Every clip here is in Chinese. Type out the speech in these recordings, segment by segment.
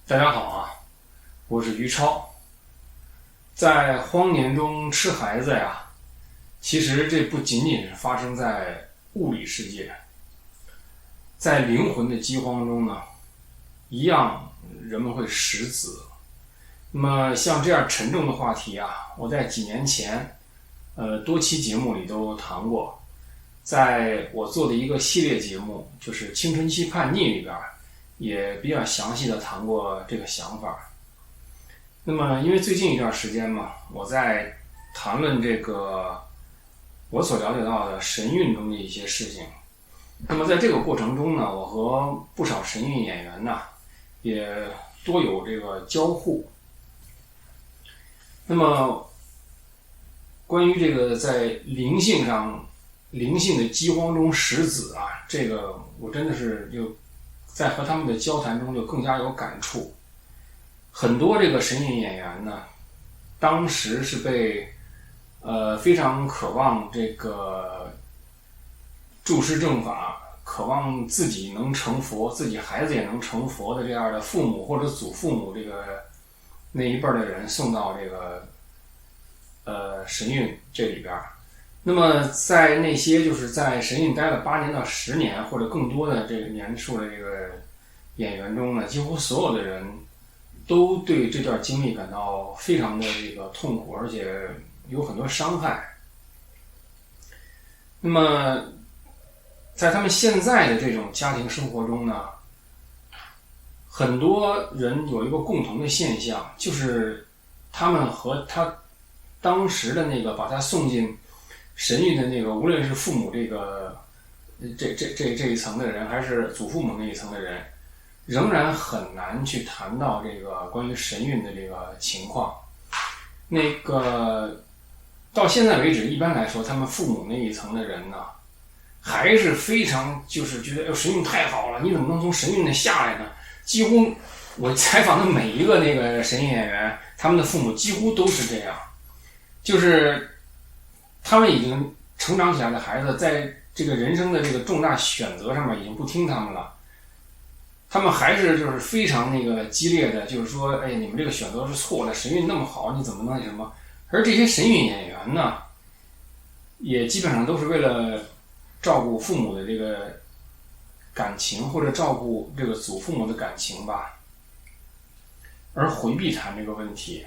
大家好啊，我是于超。在荒年中吃孩子呀，其实这不仅仅是发生在物理世界，在灵魂的饥荒中呢，一样人们会食子。那么像这样沉重的话题啊，我在几年前多期节目里都谈过，在我做的一个系列节目就是青春期叛逆里边也比较详细的谈过这个想法。那么因为最近一段时间嘛，我在谈论这个我所了解到的神韵中的一些事情。那么在这个过程中呢，我和不少神韵演员呢也多有这个交互。那么关于这个在灵性的饥荒中食子啊，这个我真的是就在和他们的交谈中就更加有感触。很多这个神韵演员呢，当时是被非常渴望这个注释正法，渴望自己能成佛，自己孩子也能成佛的这样的父母或者祖父母，这个那一辈的人送到这个神韵这里边。那么在那些就是在神韵待了8年到10年或者更多的这个年数的这个演员中呢，几乎所有的人都对这段经历感到非常的这个痛苦，而且有很多伤害。那么在他们现在的这种家庭生活中呢，很多人有一个共同的现象，就是他们和他当时的那个把他送进神韵的那个，无论是父母这个这一层的人，还是祖父母那一层的人，仍然很难去谈到这个关于神韵的这个情况。那个到现在为止，一般来说，他们父母那一层的人呢，还是非常就是觉得神韵太好了，你怎么能从神韵那下来呢？几乎我采访的每一个那个神韵演员，他们的父母几乎都是这样，就是他们已经成长起来的孩子，在这个人生的这个重大选择上面已经不听他们了。他们还是就是非常那个激烈的，就是说，哎，你们这个选择是错的，神韵那么好，你怎么能什么？而这些神韵演员呢，也基本上都是为了照顾父母的这个感情，或者照顾这个祖父母的感情吧，而回避谈这个问题，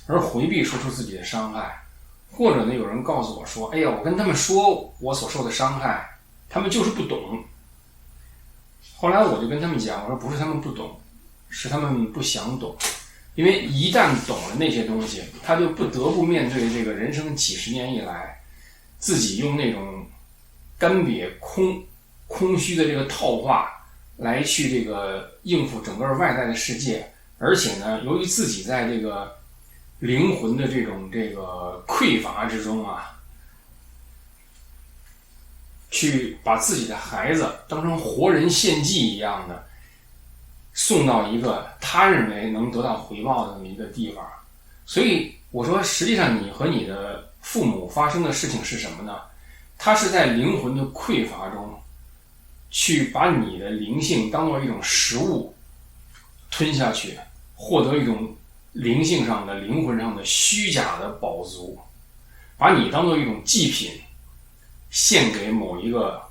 而回避说出自己的伤害。或者呢，有人告诉我说，哎呀，我跟他们说我所受的伤害，他们就是不懂。后来我就跟他们讲，我说不是他们不懂，是他们不想懂。因为一旦懂了那些东西，他就不得不面对这个人生几十年以来自己用那种干瘪空虚的这个套话来去这个应付整个外在的世界。而且呢，由于自己在这个灵魂的这个匮乏之中啊，去把自己的孩子当成活人献祭一样的送到一个他认为能得到回报的那么一个地方。所以我说，实际上你和你的父母发生的事情是什么呢？他是在灵魂的匮乏中去把你的灵性当作一种食物吞下去，获得一种灵性上的灵魂上的虚假的饱足，把你当作一种祭品献给某一个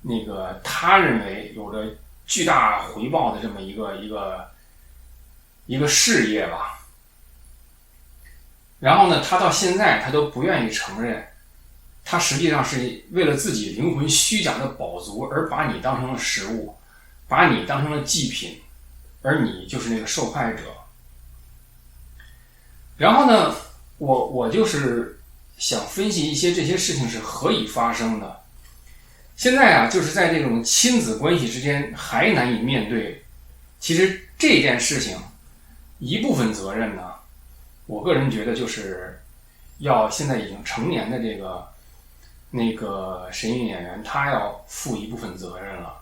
那个他认为有着巨大回报的这么一个事业吧。然后呢，他到现在他都不愿意承认，他实际上是为了自己灵魂虚假的饱足而把你当成了食物，把你当成了祭品，而你就是那个受害者。然后呢，我就是想分析一些这些事情是何以发生的。现在啊，就是在这种亲子关系之间还难以面对。其实这件事情一部分责任呢，我个人觉得就是要现在已经成年的这个那个神韵演员，他要负一部分责任了。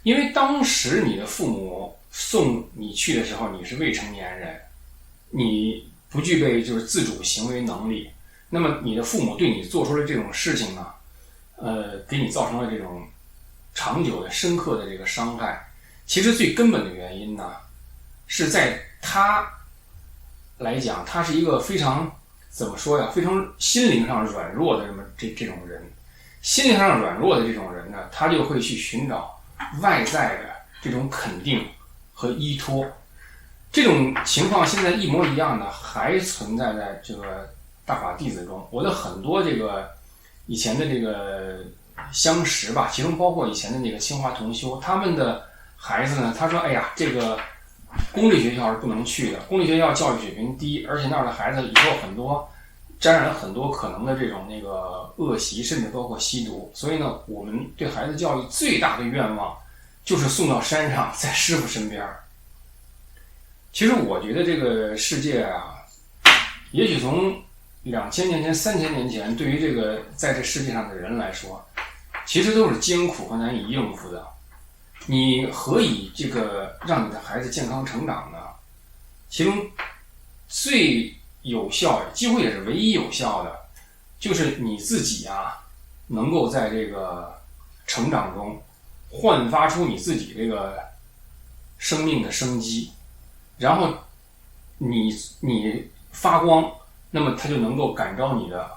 因为当时你的父母送你去的时候，你是未成年人，你不具备就是自主行为能力，那么你的父母对你做出了这种事情呢，给你造成了这种长久的深刻的这个伤害。其实最根本的原因呢，是在他来讲，他是一个非常怎么说呀，非常心灵上软弱的这种人。心灵上软弱的这种人呢，他就会去寻找外在的这种肯定和依托。这种情况现在一模一样的还存在在这个大法弟子中。我的很多这个以前的这个相识吧，其中包括以前的那个清华同修，他们的孩子呢，他说哎呀，这个公立学校是不能去的，公立学校教育水平低，而且那儿的孩子以后很多沾染了很多可能的这种那个恶习，甚至包括吸毒。所以呢，我们对孩子教育最大的愿望就是送到山上，在师父身边。其实我觉得这个世界啊，也许从2000年前、3000年前，对于这个在这世界上的人来说，其实都是艰苦和难以应付的。你何以这个让你的孩子健康成长呢？其中最有效，几乎也是唯一有效的，就是你自己啊，能够在这个成长中焕发出你自己这个生命的生机，然后你发光，那么他就能够感召你的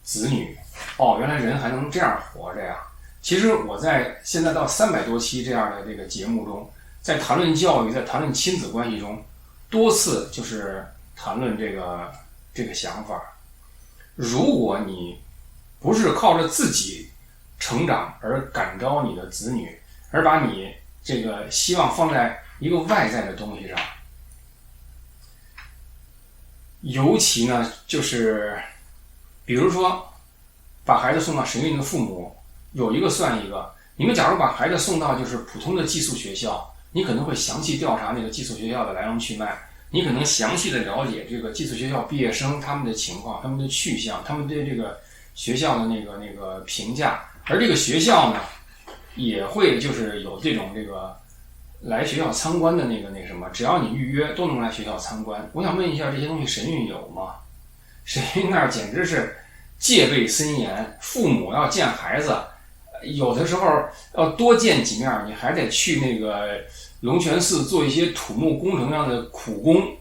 子女。哦，原来人还能这样活着呀！其实我在现在到300多期这样的这个节目中，在谈论教育，在谈论亲子关系中，多次就是谈论这个想法。如果你不是靠着自己成长而感召你的子女，而把你这个希望放在一个外在的东西上，尤其呢，就是比如说把孩子送到神韵的父母，有一个算一个。你们假如把孩子送到就是普通的寄宿学校，你可能会详细调查那个寄宿学校的来龙去脉，你可能详细的了解这个寄宿学校毕业生他们的情况、他们的去向、他们对这个学校的那个评价。而这个学校呢，也会就是有这种这个来学校参观的那什么，只要你预约都能来学校参观。我想问一下，这些东西神韵有吗？神韵那儿简直是戒备森严，父母要见孩子，有的时候要多见几面，你还得去那个龙泉寺做一些土木工程上的苦工，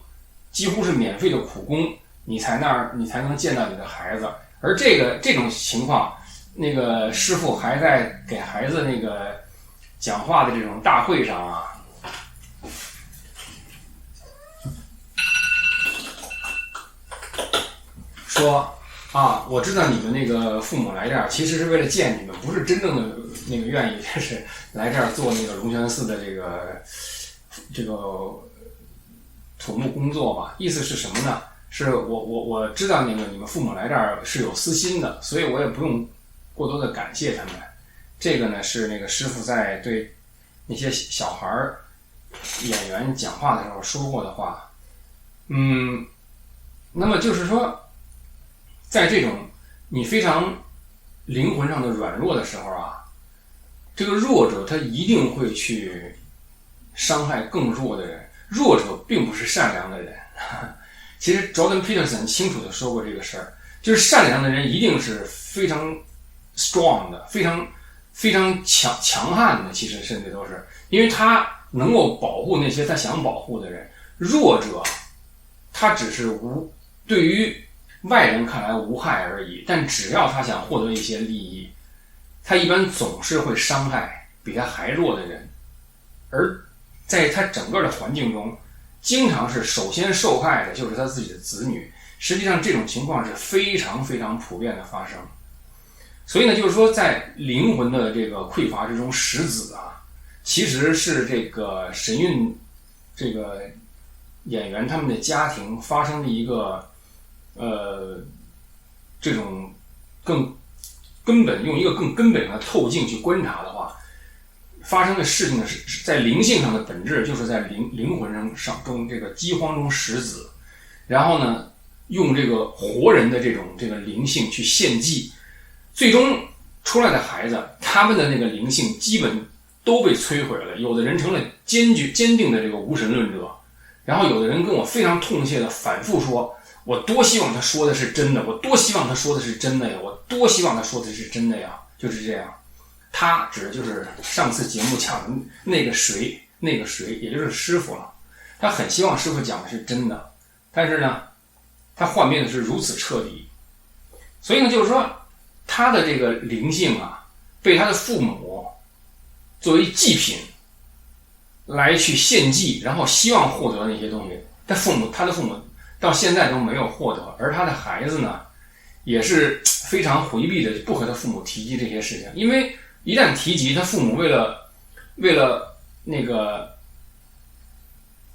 几乎是免费的苦工，你才能见到你的孩子。而这种情况，那个师傅还在给孩子那个讲话的这种大会上啊，说啊，我知道你们那个父母来这儿其实是为了见你们，不是真正的那个愿意就是来这儿做那个龙泉寺的这个土木工作嘛。意思是什么呢？是我知道那个你们父母来这儿是有私心的，所以我也不用过多的感谢他们。这个呢是那个师傅在对那些小孩演员讲话的时候说过的话。那么就是说，在这种你非常灵魂上的软弱的时候啊，这个弱者他一定会去伤害更弱的人。弱者并不是善良的人。其实 Jordan Peterson 清楚地说过这个事儿，就是善良的人一定是非常 strong 的，非常非常强悍的，其实甚至都是，因为他能够保护那些他想保护的人。弱者他只是对于外人看来无害而已，但只要他想获得一些利益，他一般总是会伤害比他还弱的人。而在他整个的环境中，经常是首先受害的就是他自己的子女。实际上这种情况是非常非常普遍的发生。所以呢，就是说在灵魂的这个匮乏之中，识子啊，其实是这个神韵这个演员他们的家庭发生的一个这种更根本，用一个更根本的透镜去观察的话，发生的事情呢是在灵性上的本质，就是在灵魂上中这个饥荒中识子，然后呢用这个活人的这个灵性去献祭，最终出来的孩子，他们的那个灵性基本都被摧毁了。有的人成了坚定的这个无神论者，然后有的人跟我非常痛切的反复说，我多希望他说的是真的，我多希望他说的是真的呀，我多希望他说的是真的呀，就是这样。他指的就是上次节目讲的那个谁，也就是师傅了。他很希望师傅讲的是真的，但是呢，他幻灭的是如此彻底，所以呢，就是说他的这个灵性啊，被他的父母作为祭品来去献祭，然后希望获得那些东西，他的父母到现在都没有获得，而他的孩子呢，也是非常回避的，不和他父母提及这些事情，因为一旦提及，他父母为了那个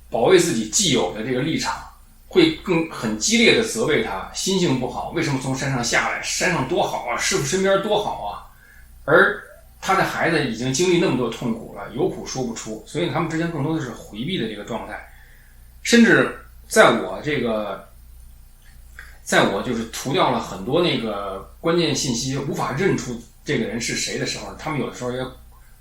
保卫自己既有的这个立场，会很激烈的责备他，心性不好，为什么从山上下来？山上多好啊，师傅身边多好啊，而他的孩子已经经历那么多痛苦了，有苦说不出，所以他们之间更多的是回避的这个状态。甚至在我就是涂掉了很多那个关键信息，无法认出这个人是谁的时候，他们有的时候也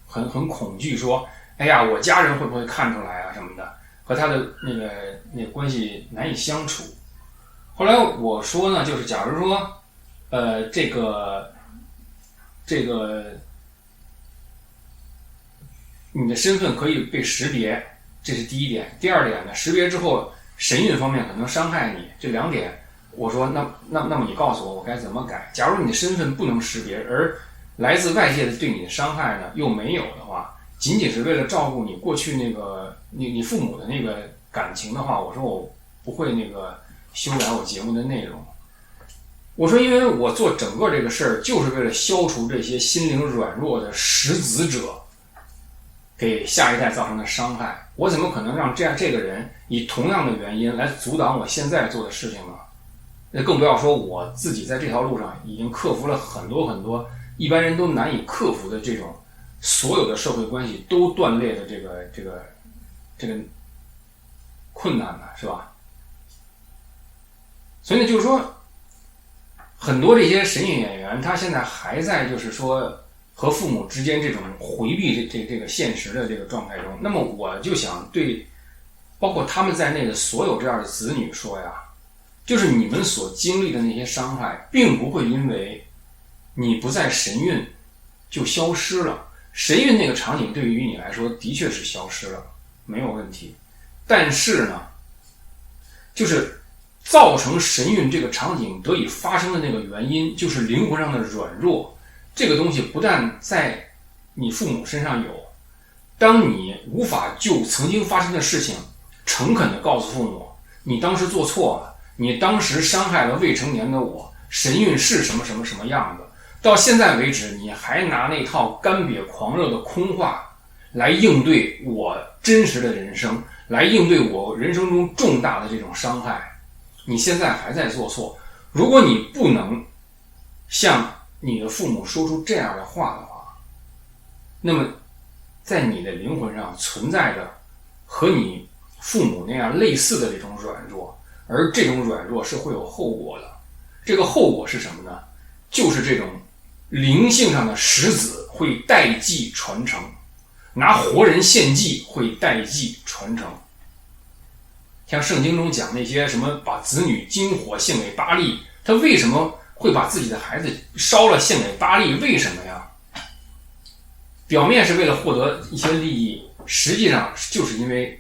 很恐惧，说哎呀，我家人会不会看出来啊什么的，和他的那个关系难以相处。后来我说呢，就是假如说这个你的身份可以被识别，这是第一点。第二点呢，识别之后神韵方面可能伤害你，这两点我说那么你告诉我该怎么改。假如你的身份不能识别，而来自外界的对你的伤害呢又没有的话，仅仅是为了照顾你过去那个你父母的那个感情的话，我说我不会那个修改我节目的内容。我说因为我做整个这个事儿就是为了消除这些心灵软弱的识子者给下一代造成的伤害，我怎么可能让这个人以同样的原因来阻挡我现在做的事情呢？那更不要说我自己在这条路上已经克服了很多一般人都难以克服的这种所有的社会关系都断裂的这个困难呢，是吧？所以呢，就是说很多这些神韵演员，他现在还在就是说和父母之间这种回避这个现实的这个状态中。那么我就想对包括他们在内的所有这样的子女说呀，就是你们所经历的那些伤害并不会因为你不在神韵就消失了。神韵那个场景对于你来说的确是消失了，没有问题，但是呢，就是造成神韵这个场景得以发生的那个原因，就是灵魂上的软弱。这个东西不但在你父母身上有，当你无法就曾经发生的事情诚恳地告诉父母，你当时做错了，你当时伤害了未成年的我，神韵是什么什么什么样子，到现在为止你还拿那套干瘪狂热的空话来应对我真实的人生，来应对我人生中重大的这种伤害，你现在还在做错。如果你不能向你的父母说出这样的话的话，那么在你的灵魂上存在着和你父母那样类似的这种软弱，而这种软弱是会有后果的。这个后果是什么呢？就是这种灵性上的识子会代际传承，拿活人献祭会代际传承。像圣经中讲那些什么把子女金火献给巴力，他为什么会把自己的孩子烧了献给巴力？为什么呀？表面是为了获得一些利益，实际上就是因为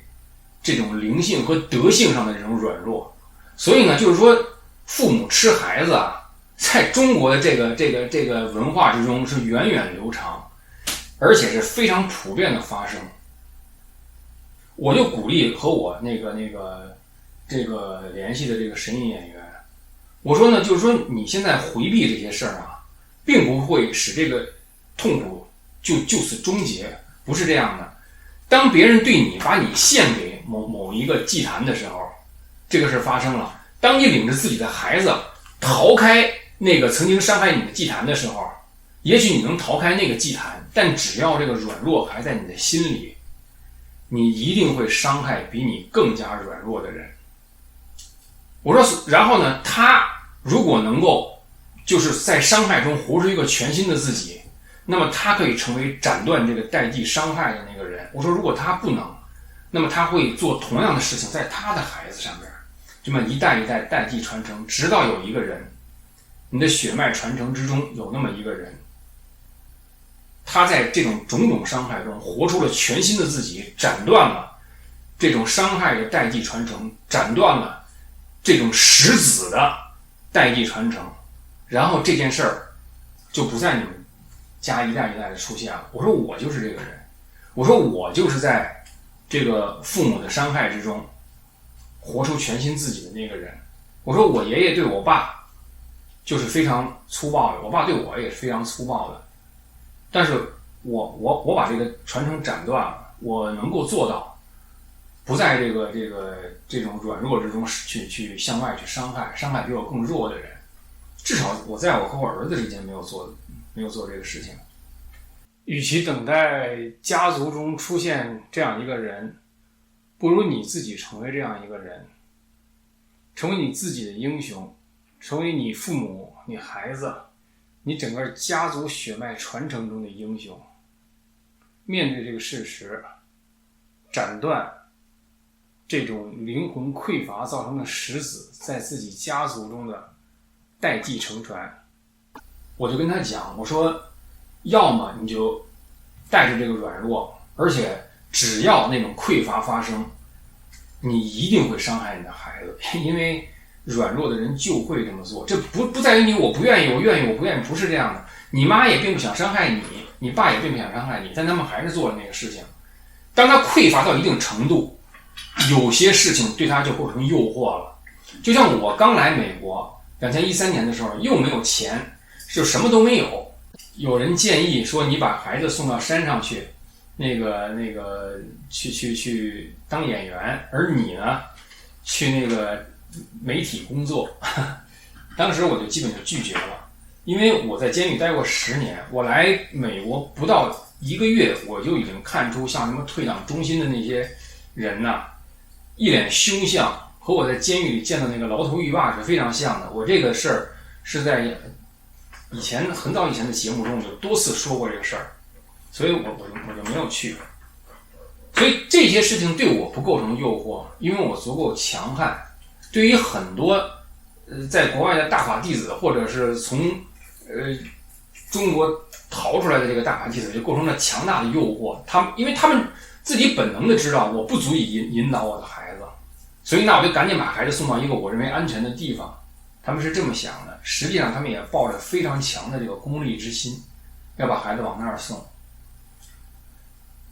这种灵性和德性上的这种软弱。所以呢，就是说父母吃孩子啊，在中国的这个文化之中是源远流长，而且是非常普遍的发生。我就鼓励和我这个联系的这个神韵演员，我说呢，就是说你现在回避这些事儿啊，并不会使这个痛苦就此终结，不是这样的。当别人对你把你献给某一个祭坛的时候，这个事发生了。当你领着自己的孩子逃开那个曾经伤害你的祭坛的时候，也许你能逃开那个祭坛，但只要这个软弱还在你的心里，你一定会伤害比你更加软弱的人。我说，然后呢，他如果能够就是在伤害中活出一个全新的自己，那么他可以成为斩断这个代际伤害的那个人。我说，如果他不能，那么他会做同样的事情在他的孩子上面，这么一代一代代际传承，直到有一个人，你的血脉传承之中有那么一个人，他在这种种种伤害中活出了全新的自己，斩断了这种伤害的代际传承，斩断了这种实子的代际传承，然后这件事儿就不在你们家一代一代的出现了。我说我就是这个人，我说我就是在这个父母的伤害之中活出全新自己的那个人。我说我爷爷对我爸就是非常粗暴的，我爸对我也是非常粗暴的，但是我把这个传承斩断了，我能够做到不在这种软弱之中去向外去伤害比我更弱的人。至少我在我和我儿子之间没有做这个事情。与其等待家族中出现这样一个人，不如你自己成为这样一个人，成为你自己的英雄，成为你父母、你孩子、你整个家族血脉传承中的英雄。面对这个事实，斩断这种灵魂匮乏造成的石子在自己家族中的代际承传。我就跟他讲，我说要么你就带着这个软弱，而且只要那种匮乏发生，你一定会伤害你的孩子，因为软弱的人就会这么做。这不在于你我不愿意，我愿意，我不愿意，不是这样的。你妈也并不想伤害你，你爸也并不想伤害你，但他们还是做了那个事情。当他匮乏到一定程度，有些事情对他就构成诱惑了。就像我刚来美国2013年的时候，又没有钱，就什么都没有。有人建议说，你把孩子送到山上去，去当演员，而你呢，去那个媒体工作。当时我就基本就拒绝了，因为我在监狱待过10年，我来美国不到1个月，我就已经看出像什么退党中心的那些人呐，一脸凶相，和我在监狱里见到那个牢头狱霸是非常像的。我这个事儿是在以前很早以前的节目中我就多次说过这个事儿，所以我就没有去。所以这些事情对我不构成诱惑，因为我足够强悍。对于很多在国外的大法弟子，或者是从中国逃出来的这个大法弟子，就构成了强大的诱惑。因为他们自己本能的知道我不足以引导我的孩子，所以那我就赶紧把孩子送到一个我认为安全的地方。他们是这么想的，实际上他们也抱着非常强的这个功利之心，要把孩子往那儿送。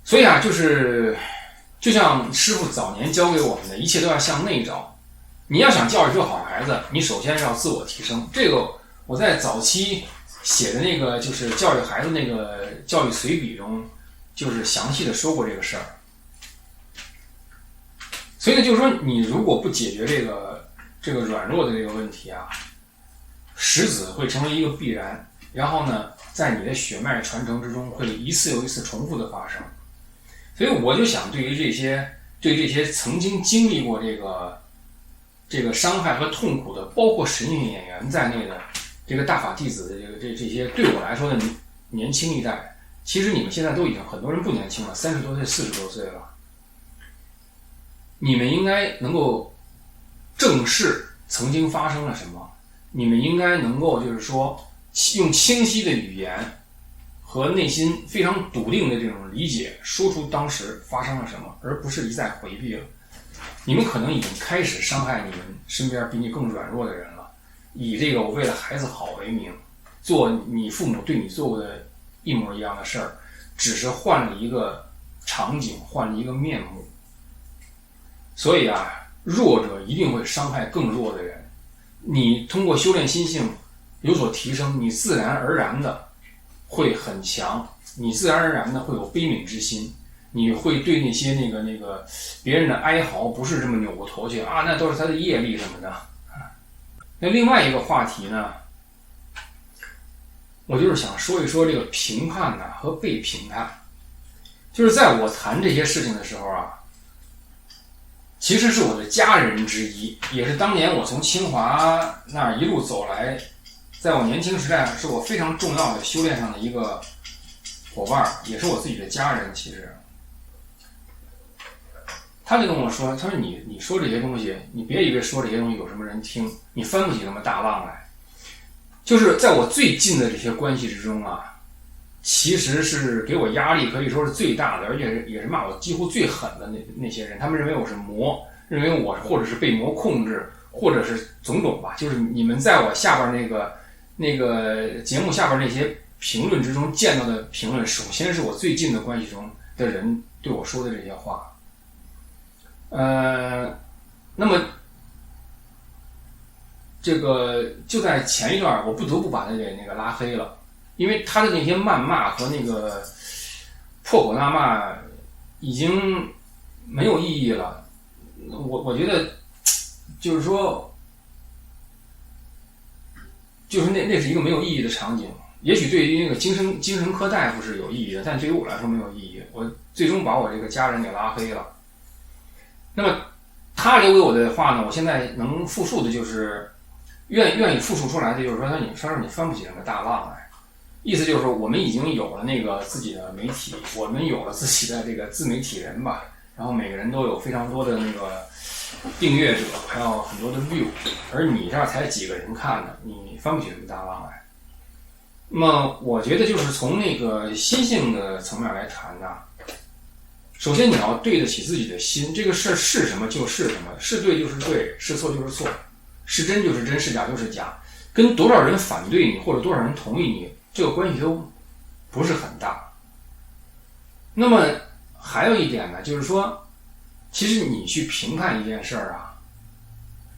所以啊，就像师父早年教给我们的，一切都要向内找。你要想教育出好孩子，你首先要自我提升。这个我在早期写的那个就是教育孩子那个教育随笔中，就是详细的说过这个事儿。所以呢，就是说你如果不解决这个软弱的这个问题啊，石子会成为一个必然，然后呢，在你的血脉传承之中会一次又一次重复的发生。所以我就想，对这些曾经经历过这个伤害和痛苦的，包括神韵演员在内的这个大法弟子的这些对我来说的年轻一代，其实你们现在都已经很多人不年轻了，30多岁、40多岁了。你们应该能够正视曾经发生了什么，你们应该能够就是说用清晰的语言和内心非常笃定的这种理解说出当时发生了什么，而不是一再回避了。你们可能已经开始伤害你们身边比你更软弱的人了，以这个我为了孩子好为名，做你父母对你做过的一模一样的事儿，只是换了一个场景，换了一个面目。所以啊，弱者一定会伤害更弱的人。你通过修炼心性有所提升，你自然而然的会很强，你自然而然的会有悲悯之心，你会对那些那个别人的哀嚎不是这么扭过头去啊，那都是他的业力什么的。那另外一个话题呢，我就是想说一说这个评判呢和被评判。就是在我谈这些事情的时候啊，其实是我的家人之一，也是当年我从清华那儿一路走来，在我年轻时代是我非常重要的修炼上的一个伙伴，也是我自己的家人。其实他就跟我说，他说你说这些东西，你别以为说这些东西有什么人听，你翻不起什么大浪来。就是在我最近的这些关系之中啊，其实是给我压力可以说是最大的，而且也是骂我几乎最狠的那些人。他们认为我是魔，认为我或者是被魔控制，或者是种种吧。就是你们在我下边那个节目下边那些评论之中见到的评论，首先是我最近的关系中的人对我说的这些话。那么这个就在前一段，我不得不把他给那个拉黑了，因为他的那些谩骂和那个破口大骂已经没有意义了。我觉得就是说，就是那是一个没有意义的场景。也许对于那个精神科大夫是有意义的，但对于我来说没有意义。我最终把我这个家人给拉黑了。那么他留给我的话呢，我现在能复述的就是愿意复述出来的，就是说你翻不起什么大浪来。意思就是说，我们已经有了那个自己的媒体，我们有了自己的这个自媒体人吧，然后每个人都有非常多的那个订阅者，还有很多的 view， 而你这儿才几个人看呢，你翻不起什么大浪来。那么我觉得就是从那个心性的层面来谈呢，首先你要对得起自己的心，这个事儿是什么就是什么，是对就是对，是错就是错，是真就是真，是假就是假，跟多少人反对你或者多少人同意你，这个关系都不是很大。那么还有一点呢，就是说，其实你去评判一件事儿啊，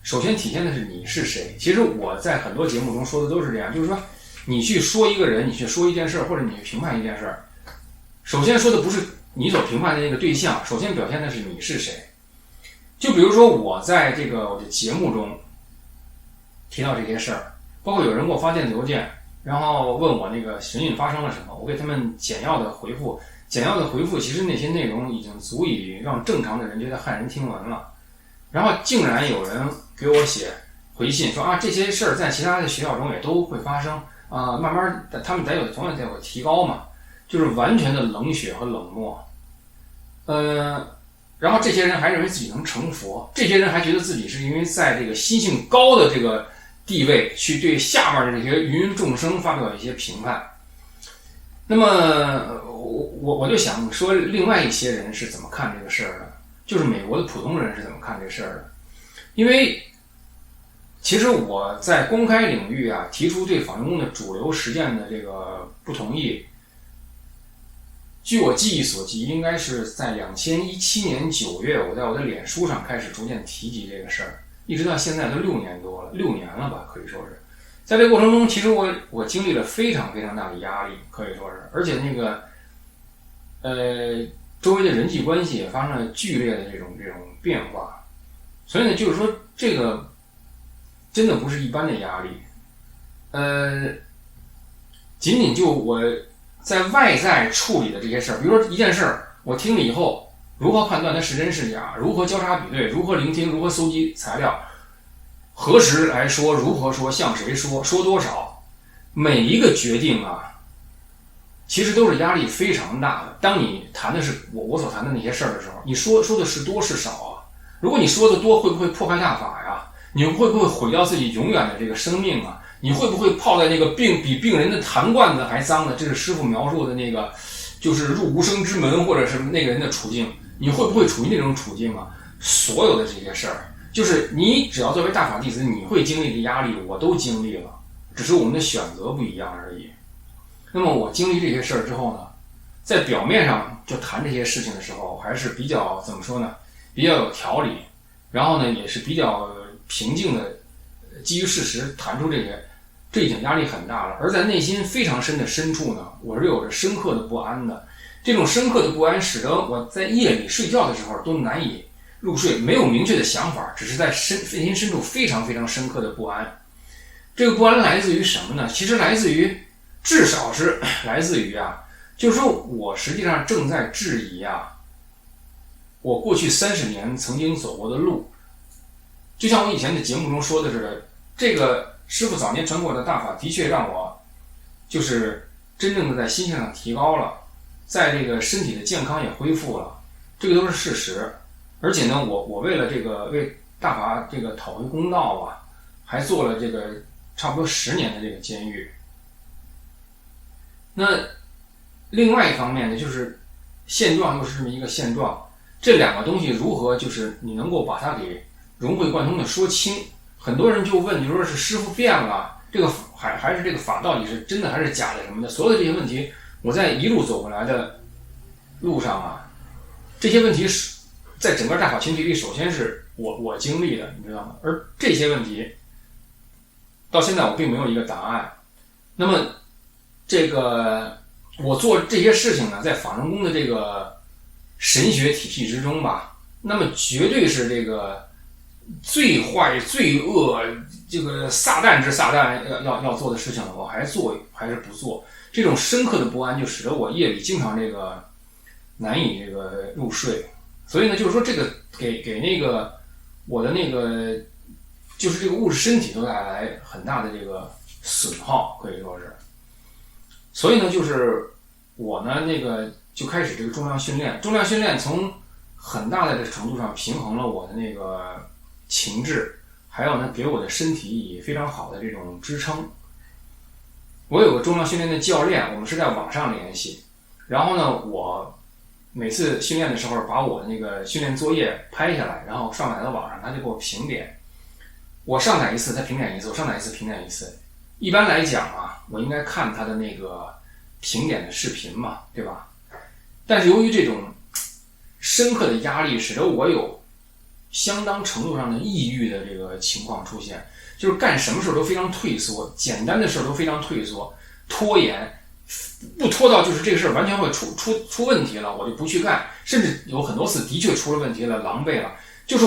首先体现的是你是谁。其实我在很多节目中说的都是这样，就是说，你去说一个人，你去说一件事儿，或者你去评判一件事儿，首先说的不是你所评判的那个对象，首先表现的是你是谁。就比如说我在这个我的节目中提到这些事儿，包括有人给我发电子邮件，然后问我那个神韵发生了什么，我给他们简要的回复。简要的回复，其实那些内容已经足以让正常的人觉得骇人听闻了。然后竟然有人给我写回信说啊，这些事儿在其他的学校中也都会发生啊，慢慢他们总得有提高嘛，就是完全的冷血和冷漠。然后这些人还认为自己能成佛，这些人还觉得自己是因为在这个心性高的这个地位去对下面的这些芸芸众生发表一些评判。那么我就想说，另外一些人是怎么看这个事儿的，就是美国的普通人是怎么看这个事儿的。因为其实我在公开领域啊提出对法轮功的主流实践的这个不同意，据我记忆所及，应该是在2017年9月，我在我的脸书上开始逐渐提及这个事儿，一直到现在都6年多了，6年了吧，可以说是。在这个过程中，其实我经历了非常非常大的压力，可以说是，而且那个周围的人际关系也发生了剧烈的这种变化，所以呢，就是说这个真的不是一般的压力。仅仅就我在外在处理的这些事儿，比如说一件事儿，我听了以后，如何判断它是真是假，如何交叉比对，如何聆听，如何搜集材料，何时来说，如何说，向谁说，说多少，每一个决定啊，其实都是压力非常大的。当你谈的是我所谈的那些事儿的时候，你说的是多是少啊？如果你说的多，会不会破坏大法呀？你会不会毁掉自己永远的这个生命啊？你会不会泡在那个比病人的痰罐子还脏的？这是师父描述的那个，就是入无生之门，或者是那个人的处境，你会不会处于那种处境啊？所有的这些事儿，就是你只要作为大法弟子，你会经历的压力，我都经历了，只是我们的选择不一样而已。那么我经历这些事儿之后呢，在表面上就谈这些事情的时候，还是比较怎么说呢？比较有条理，然后呢，也是比较平静的，基于事实谈出这些。这已经压力很大了，而在内心非常深的深处呢，我是有着深刻的不安的。这种深刻的不安使得我在夜里睡觉的时候都难以入睡，没有明确的想法，只是在内心深处非常非常深刻的不安。这个不安来自于什么呢？其实来自于，至少是来自于就是说我实际上正在质疑我过去30年曾经走过的路。就像我以前的节目中说的似的，这个师父早年传给我的大法的确让我就是真正的在心性上提高了，在这个身体的健康也恢复了，这个都是事实。而且呢，我为了这个为大法这个讨回公道还做了这个差不多10年的这个监狱。那另外一方面呢，就是现状又是这么一个现状，这两个东西如何就是你能够把它给融会贯通的说清？很多人就问，就说是师傅变了，这个还是这个法到底是真的还是假的什么的？所有的这些问题，我在一路走过来的路上啊，这些问题是在整个大法群体里，首先是我经历的，你知道吗？而这些问题到现在我并没有一个答案。那么这个我做这些事情呢，在法轮功的这个神学体系之中吧，那么绝对是这个最坏、最恶，这个撒旦之撒旦要做的事情，我还做还是不做？这种深刻的不安就使得我夜里经常这个难以这个入睡。所以呢，就是说这个给那个我的那个就是这个物质身体都带来很大的这个损耗，可以说是。所以呢，就是我呢那个就开始这个重量训练，重量训练从很大的这个程度上平衡了我的那个情志，还有呢给我的身体以非常好的这种支撑。我有个重量训练的教练，我们是在网上联系，然后呢我每次训练的时候把我的那个训练作业拍下来，然后上载到网上，他就给我评点。我上载一次他评点一次，我上载一次评点一次。一般来讲啊，我应该看他的那个评点的视频嘛，对吧？但是由于这种深刻的压力，使得我有相当程度上的抑郁的这个情况出现，就是干什么事都非常退缩，简单的事都非常退缩，拖延，不拖到就是这个事完全会出问题了，我就不去干，甚至有很多次的确出了问题了，狼狈了。就是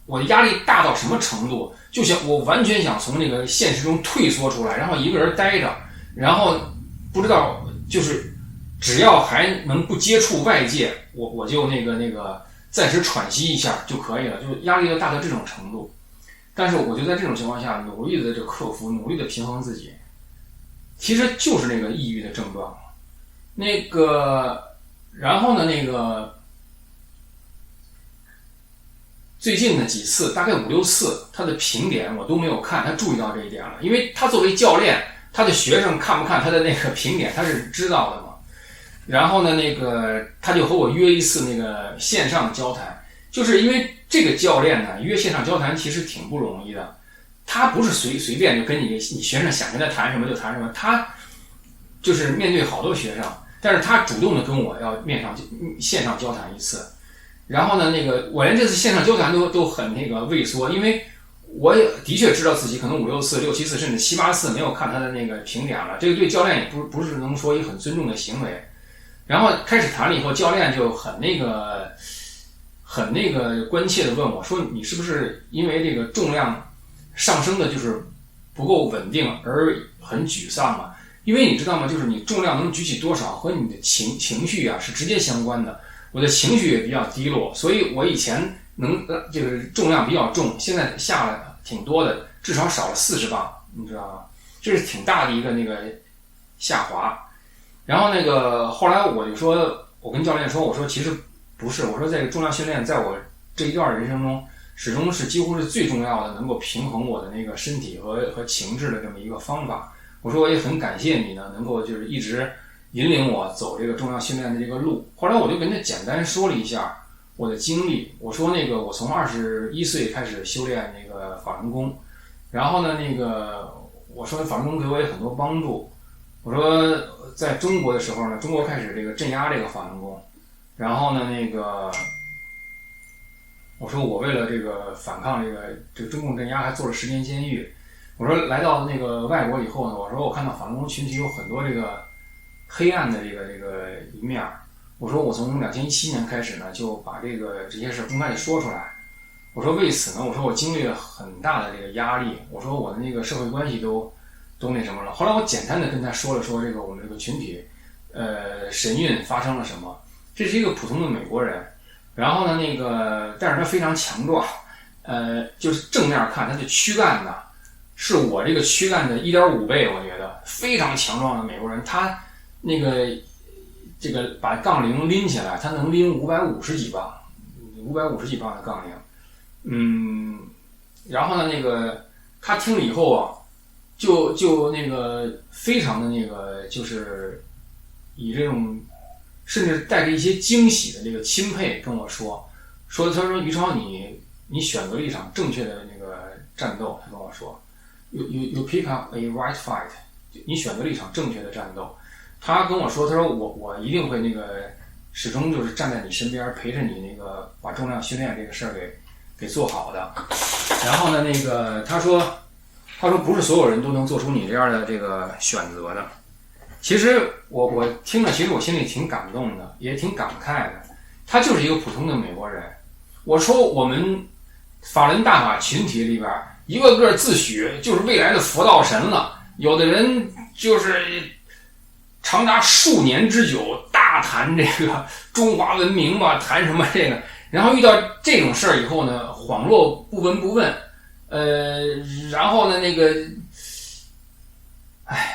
我的压力大到什么程度，就想我完全想从那个现实中退缩出来，然后一个人待着，然后不知道就是只要还能不接触外界，我就那个暂时喘息一下就可以了，就是压力要大到这种程度。但是我就在这种情况下努力的这克服，努力的平衡自己，其实就是那个抑郁的症状。那个然后呢那个最近的几次大概5、6次他的评点我都没有看，他注意到这一点了，因为他作为教练，他的学生看不看他的那个评点他是知道的嘛。然后呢那个他就和我约一次那个线上交谈，就是因为这个教练呢约线上交谈其实挺不容易的，他不是随便就跟你学生想跟他谈什么就谈什么，他就是面对好多学生，但是他主动的跟我要线上交谈一次。然后呢那个我连这次线上交谈都很那个畏缩，因为我也的确知道自己可能5、6次、6、7次甚至7、8次没有看他的那个评点了，这个对教练也不是能说一个很尊重的行为。然后开始谈了以后，教练就很那个关切的问我说，你是不是因为这个重量上升的就是不够稳定而很沮丧嘛？因为你知道吗，就是你重量能举起多少和你的情绪啊是直接相关的。我的情绪也比较低落，所以我以前这个重量比较重，现在下了挺多的，至少少了40磅，你知道吗？这是挺大的一个那个下滑。然后那个后来我就说，我跟教练说，我说其实不是，我说这个重量训练在我这一段人生中始终是几乎是最重要的，能够平衡我的那个身体和情志的这么一个方法。我说我也很感谢你呢，能够就是一直引领我走这个重量训练的这个路。后来我就跟他简单说了一下我的经历，我说那个我从21岁开始修炼那个法轮功，然后呢那个我说法轮功给我也很多帮助。我说在中国的时候呢，中国开始这个镇压这个法轮功，然后呢那个我说我为了这个反抗这个中共镇压还做了10年监狱。我说来到那个外国以后呢，我说我看到法轮功群体有很多这个黑暗的这个一面。我说我从2017年开始呢，就把这些事公开的说出来。我说为此呢，我说我经历了很大的这个压力，我说我的那个社会关系都那什么了。后来我简单的跟他说了说这个我们这个群体神韵发生了什么。这是一个普通的美国人，然后呢那个但是他非常强壮，就是正面看他的躯干呢是我这个躯干的1.5倍，我觉得非常强壮的美国人。他那个这个把杠铃拎起来，他能拎550几磅，550几磅的杠铃。然后呢那个他听了以后啊，就那个非常的那个就是以这种甚至带着一些惊喜的这个钦佩跟我说，他说于超你选择了一场正确的那个战斗，他跟我说 you pick up a right fight， 你选择了一场正确的战斗。他跟我说，他说我一定会那个始终就是站在你身边陪着你那个把重量训练这个事儿给做好的。然后呢那个他说不是所有人都能做出你这样的这个选择的。其实我听了，其实我心里挺感动的，也挺感慨的。他就是一个普通的美国人。我说我们法轮大法群体里边一个个自诩就是未来的佛道神了，有的人就是长达数年之久大谈这个中华文明吧，谈什么这个，然后遇到这种事儿以后呢，恍若不闻不问，然后呢那个，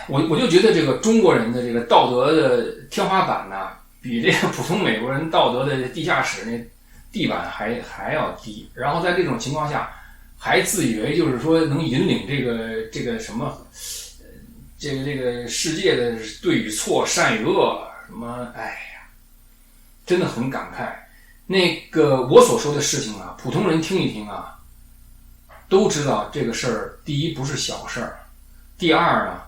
我就觉得这个中国人的这个道德的天花板呢，比这个普通美国人道德的地下室那地板还要低。然后在这种情况下，还自以为就是说能引领这个什么，这个世界的对与错、善与恶什么，哎呀，真的很感慨。那个我所说的事情啊，普通人听一听啊，都知道这个事儿，第一不是小事儿，第二呢，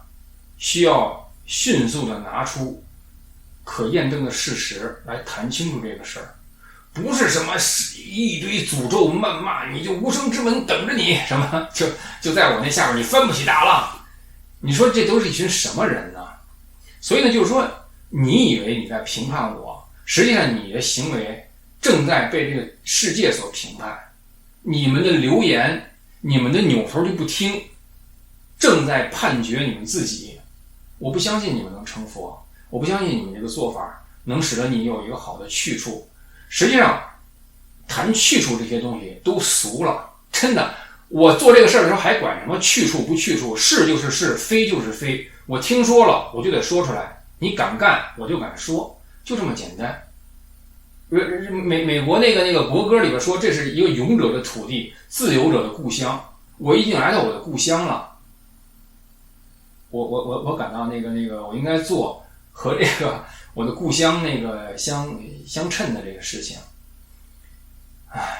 需要迅速的拿出可验证的事实来谈清楚这个事儿，不是什么一堆诅咒谩骂，你就无声之门等着你，什么就在我那下边，你翻不起大浪。你说这都是一群什么人呢？所以呢，就是说，你以为你在评判我，实际上你的行为正在被这个世界所评判。你们的流言，你们的扭头就不听，正在判决你们自己。我不相信你们能成佛，我不相信你们这个做法能使得你有一个好的去处。实际上，谈去处这些东西都俗了，真的。我做这个事儿的时候还管什么去处不去处？是就是是，非就是非。我听说了，我就得说出来。你敢干，我就敢说，就这么简单。美国那个国歌里边说，这是一个勇者的土地，自由者的故乡。我已经来到我的故乡了，我感到那个我应该做和这个我的故乡那个相称的这个事情。唉。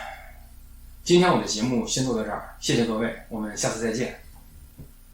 今天我的节目先做到这儿，谢谢各位，我们下次再见。